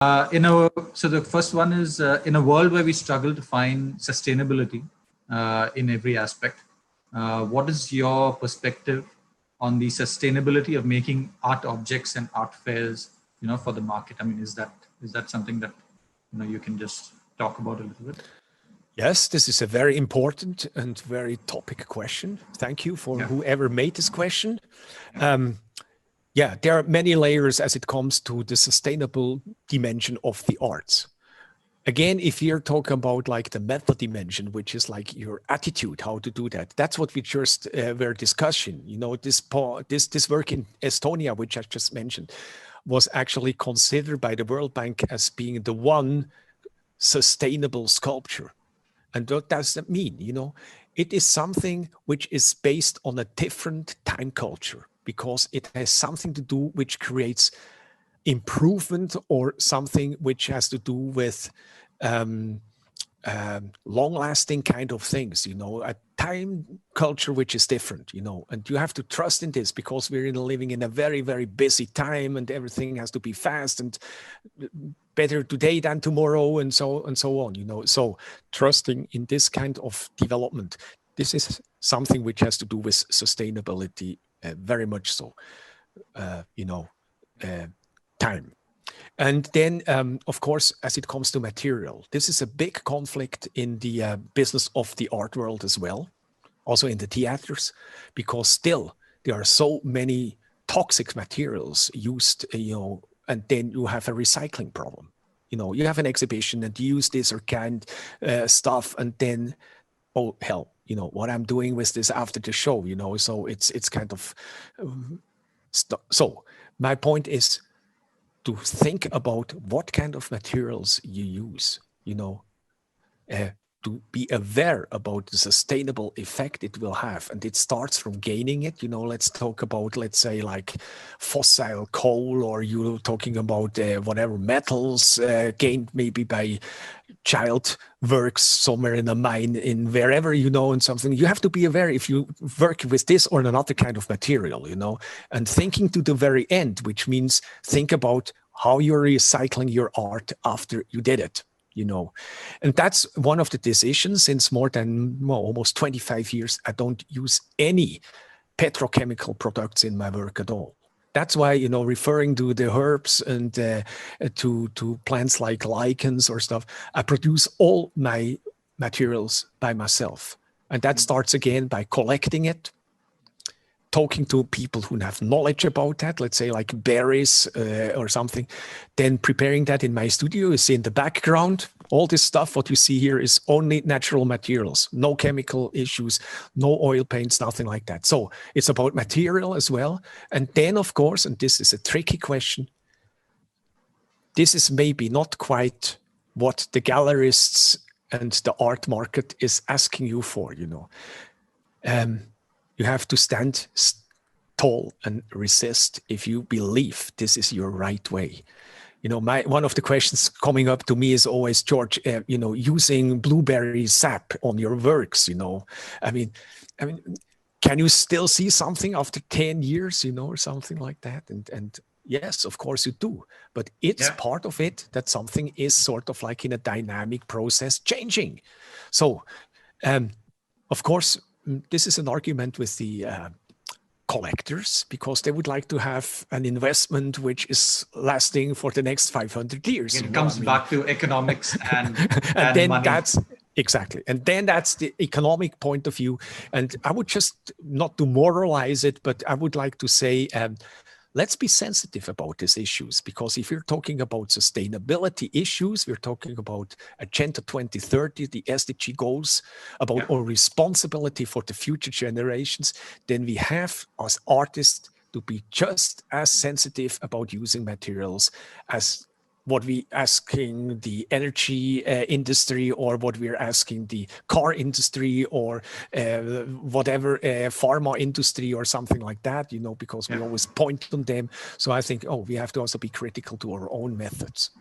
So the first one is in a world where we struggle to find sustainability in every aspect, what is your perspective on the sustainability of making art objects and art fairs, for the market? I mean, is that something that you can just talk about a little bit? Yes, this is a very important and very topic question. Thank you for whoever made this question. Yeah, there are many layers as it comes to the sustainable dimension of the arts. Again, if you're talking about like the method dimension, which is like your attitude, how to do that, that's what we just were discussing. This work in Estonia, which I just mentioned, was actually considered by the World Bank as being the one sustainable sculpture. And what does that mean? It is something which is based on a different time culture, because it has something to do which creates improvement, or something which has to do with long-lasting kind of things, a time culture which is different, and you have to trust in this, because we're living in a very, very busy time, and everything has to be fast and better today than tomorrow, and so on. So trusting in this kind of development, this is something which has to do with sustainability, very much so, time. And then, of course, as it comes to material, this is a big conflict in the business of the art world as well, also in the theaters, because still there are so many toxic materials used, and then you have a recycling problem. You have an exhibition and you use this or canned stuff, and then, oh, hell, what I'm doing with this after the show, so it's kind of, so my point is to think about what kind of materials you use, to be aware about the sustainable effect it will have. And it starts from gaining it. Let's talk about, let's say, like fossil coal, or you're talking about whatever metals gained maybe by child works somewhere in a mine in wherever, and something. You have to be aware if you work with this or another kind of material, and thinking to the very end, which means think about how you're recycling your art after you did it. And that's one of the decisions. Since more than almost 25 years, I don't use any petrochemical products in my work at all. That's why, referring to the herbs and to plants like lichens or stuff, I produce all my materials by myself. And that starts again by collecting it, talking to people who have knowledge about that, let's say like berries or something, then preparing that in my studio. You see in the background, all this stuff, what you see here is only natural materials, no chemical issues, no oil paints, nothing like that. So it's about material as well. And then, of course, and this is a tricky question, this is maybe not quite what the gallerists and the art market is asking you for, You have to stand tall and resist if you believe this is your right way. One of the questions coming up to me is always, George, using blueberry sap on your works, I mean, can you still see something after 10 years, or something like that? And yes, of course you do, but it's part of it that something is sort of like in a dynamic process changing. So, of course, this is an argument with the collectors, because they would like to have an investment which is lasting for the next 500 years. It comes back to economics and then money. That's exactly. And then that's the economic point of view. And I would just, not to moralize it, but I would like to say, let's be sensitive about these issues, because if you're talking about sustainability issues, we're talking about Agenda 2030, the SDG goals, about our responsibility for the future generations, then we have, as artists, to be just as sensitive about using materials as what we asking the energy industry, or what we're asking the car industry, or whatever pharma industry or something like that, because we always point on them. So I think, we have to also be critical to our own methods.